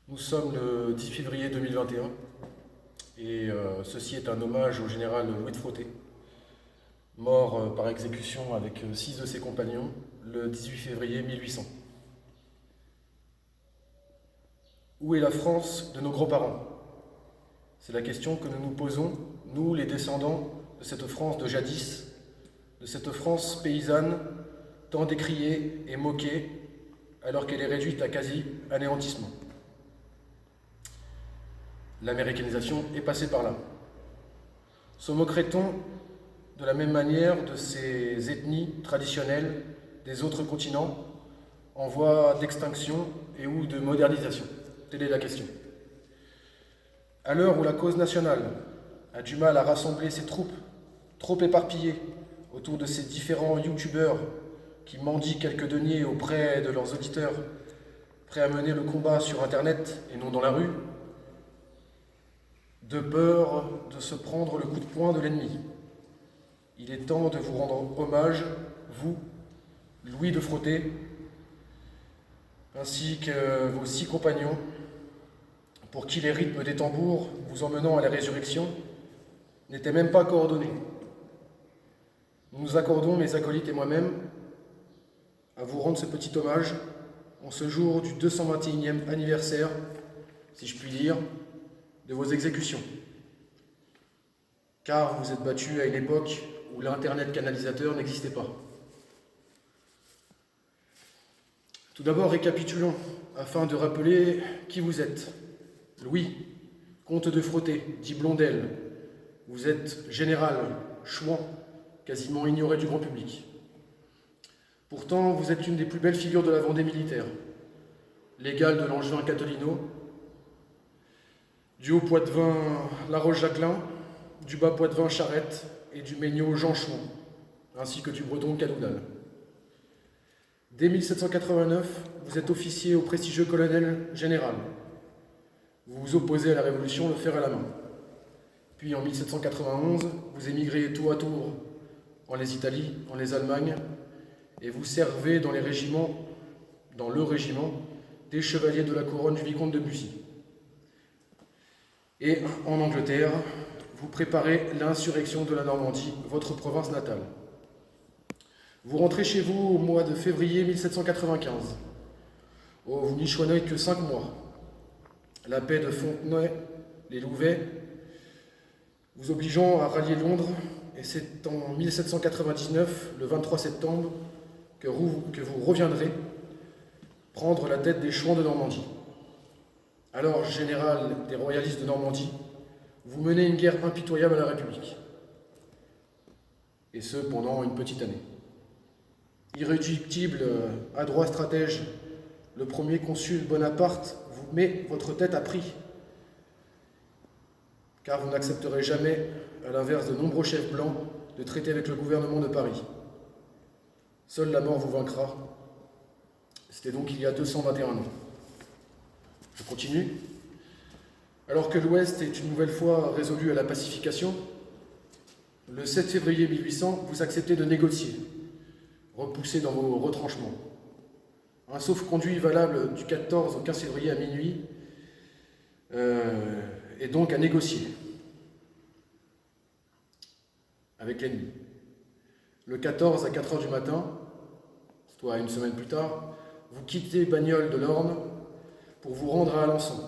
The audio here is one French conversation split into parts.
Nous sommes le 10 février 2021 et ceci est un hommage au général Louis de Frotté, mort par exécution avec 6 de ses compagnons le 18 février 1800. Où est la France de nos grands-parents? C'est la question que nous nous posons, nous les descendants de cette France de jadis, de cette France paysanne, tant décriée et moquée, alors qu'elle est réduite à quasi anéantissement. L'américanisation est passée par là. Se moquerait-on de la même manière de ces ethnies traditionnelles des autres continents en voie d'extinction et ou de modernisation? Telle est la question. À l'heure où la cause nationale a du mal à rassembler ses troupes trop éparpillées autour de ces différents youtubeurs qui mendient quelques deniers auprès de leurs auditeurs, prêts à mener le combat sur Internet et non dans la rue, de peur de se prendre le coup de poing de l'ennemi. Il est temps de vous rendre hommage, vous, Louis de Frotté, ainsi que vos 6 compagnons, pour qui les rythmes des tambours vous emmenant à la résurrection n'étaient même pas coordonnés. Nous nous accordons, mes acolytes et moi-même, à vous rendre ce petit hommage en ce jour du 221e anniversaire, si je puis dire, de vos exécutions. Car vous êtes battus à une époque où l'Internet canalisateur n'existait pas. Tout d'abord, récapitulons, afin de rappeler qui vous êtes. Louis, comte de Frotté, dit Blondel. Vous êtes général, chouan, quasiment ignoré du grand public. Pourtant, vous êtes une des plus belles figures de la Vendée militaire. L'égal de l'Angevin Catolino, du Haut-Poitevin La Roche-Jacquelin, du Bas-Poitevin Charette et du Méniau Jean Chouan, ainsi que du Breton Cadoudal. Dès 1789, vous êtes officier au prestigieux colonel général. Vous vous opposez à la Révolution le fer à la main. Puis en 1791, vous émigrez tour à tour en les Italies, en les Allemagnes, et vous servez dans le régiment des chevaliers de la couronne du vicomte de Bussy. Et en Angleterre, vous préparez l'insurrection de la Normandie, votre province natale. Vous rentrez chez vous au mois de février 1795. Oh, vous n'y choignez que 5 mois. La paix de Fontenay, les Louvets, vous obligeant à rallier Londres, et c'est en 1799, le 23 septembre, que vous reviendrez prendre la tête des Chouans de Normandie. Alors, général des royalistes de Normandie, vous menez une guerre impitoyable à la République. Et ce, pendant une petite année. Irréductible, adroit stratège, le premier consul Bonaparte vous met votre tête à prix, car vous n'accepterez jamais, à l'inverse de nombreux chefs blancs, de traiter avec le gouvernement de Paris. Seule la mort vous vaincra. C'était donc il y a 221 ans. Je continue. Alors que l'Ouest est une nouvelle fois résolu à la pacification, le 7 février 1800, vous acceptez de négocier, repoussé dans vos retranchements. Un sauf-conduit valable du 14 au 15 février à minuit est donc à négocier avec l'ennemi. Le 14 à 4 heures du matin, soit une semaine plus tard, vous quittez Bagnoles de l'Orne pour vous rendre à Alençon.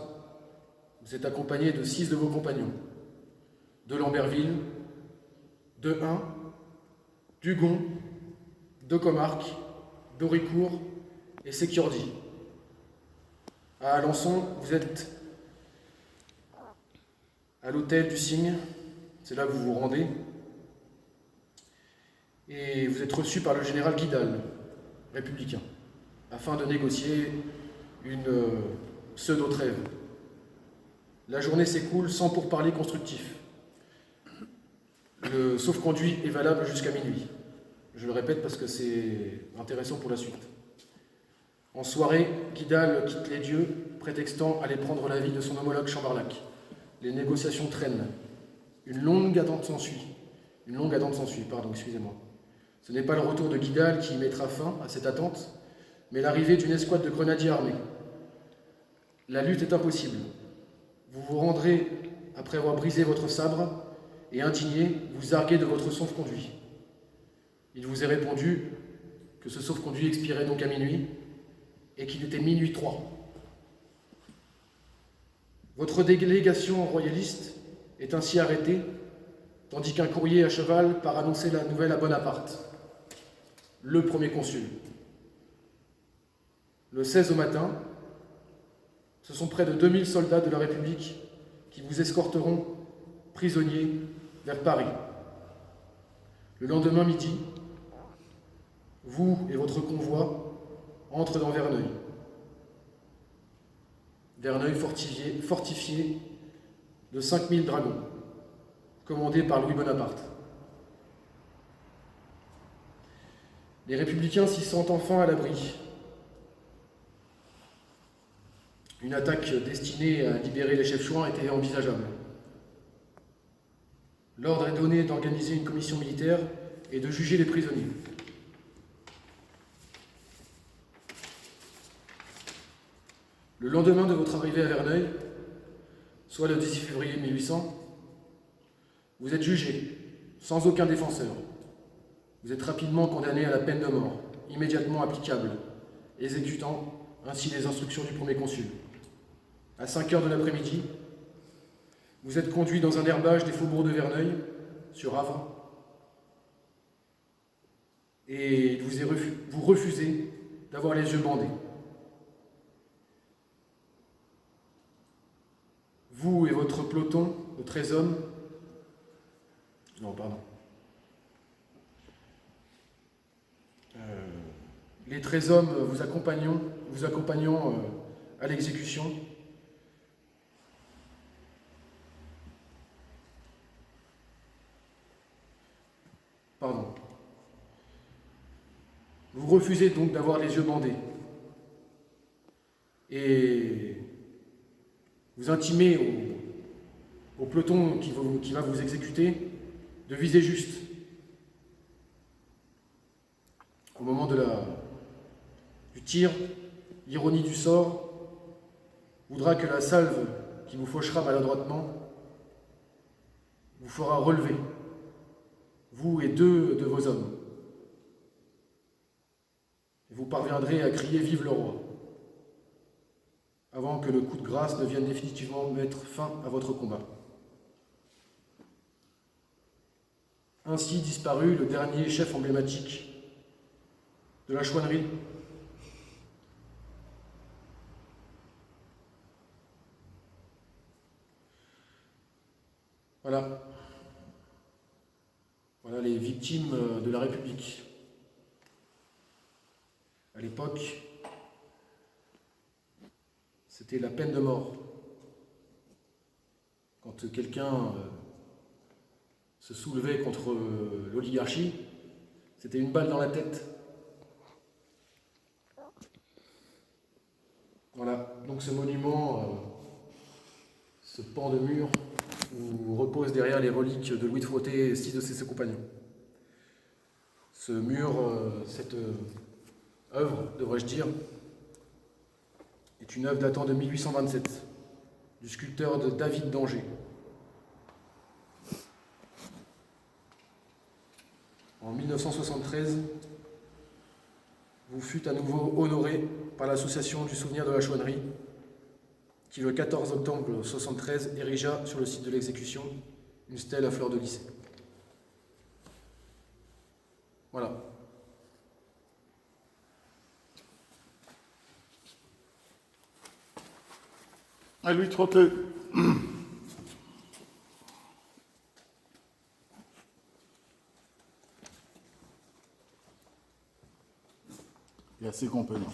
Vous êtes accompagné de 6 de vos compagnons, de Lamberville, de Huns, d'Hugon, de Comarque, d'Auricourt et Séquiordi. À Alençon, vous êtes à l'hôtel du Cygne, c'est là que vous vous rendez, et vous êtes reçu par le général Guidal, républicain, afin de négocier une pseudo-trêve. La journée s'écoule sans pourparlers constructifs. Le sauf-conduit est valable jusqu'à minuit. Je le répète parce que c'est intéressant pour la suite. En soirée, Guidal quitte les lieux, prétextant aller prendre l'avis de son homologue Chambarlac. Les négociations traînent. Une longue attente s'ensuit, excusez-moi. Ce n'est pas le retour de Guidal qui mettra fin à cette attente, mais l'arrivée d'une escouade de grenadiers armés. La lutte est impossible. Vous vous rendrez après avoir brisé votre sabre et indigné, vous arguez de votre sauf-conduit. Il vous est répondu que ce sauf-conduit expirait donc à minuit et qu'il était minuit 3. Votre délégation royaliste est ainsi arrêtée, tandis qu'un courrier à cheval part annoncer la nouvelle à Bonaparte, le premier consul. Le 16 au matin, ce sont près de 2000 soldats de la République qui vous escorteront prisonniers vers Paris. Le lendemain midi, vous et votre convoi entrent dans Verneuil. Verneuil fortifié de 5000 dragons, commandés par Louis Bonaparte. Les républicains s'y sentent enfin à l'abri. Une attaque destinée à libérer les chefs chouans était envisageable. L'ordre est donné d'organiser une commission militaire et de juger les prisonniers. Le lendemain de votre arrivée à Verneuil, soit le 18 février 1800, vous êtes jugé, sans aucun défenseur. Vous êtes rapidement condamné à la peine de mort, immédiatement applicable, exécutant ainsi les instructions du premier consul. À 5 heures de l'après-midi, vous êtes conduit dans un herbage des faubourgs de Verneuil, sur Avre, et vous refusez d'avoir les yeux bandés. Vous et votre peloton de 13 hommes, les 13 hommes vous accompagnant à l'exécution. Vous refusez donc d'avoir les yeux bandés. Et vous intimez au peloton qui va vous exécuter de viser juste. Au moment du tir, l'ironie du sort voudra que la salve qui vous fauchera maladroitement vous fera relever, vous et 2 de vos hommes. Et vous parviendrez à crier « Vive le roi !» avant que le coup de grâce ne vienne définitivement mettre fin à votre combat. Ainsi disparut le dernier chef emblématique de la chouannerie. Voilà. Voilà les victimes de la République. À l'époque, c'était la peine de mort. Quand quelqu'un se soulevait contre l'oligarchie, c'était une balle dans la tête. Voilà, donc ce monument, ce pan de mur, où repose derrière les reliques de Louis de Frotté et 6 de ses compagnons. Ce mur, cette œuvre, devrais-je dire, est une œuvre datant de 1827, du sculpteur de David d'Angers. En 1973, vous fûtes à nouveau honoré par l'Association du souvenir de la chouannerie, qui le 14 octobre 1973 érigea sur le site de l'exécution une stèle à fleurs de lys. Voilà. À Louis Trottet. Et à ses compagnons.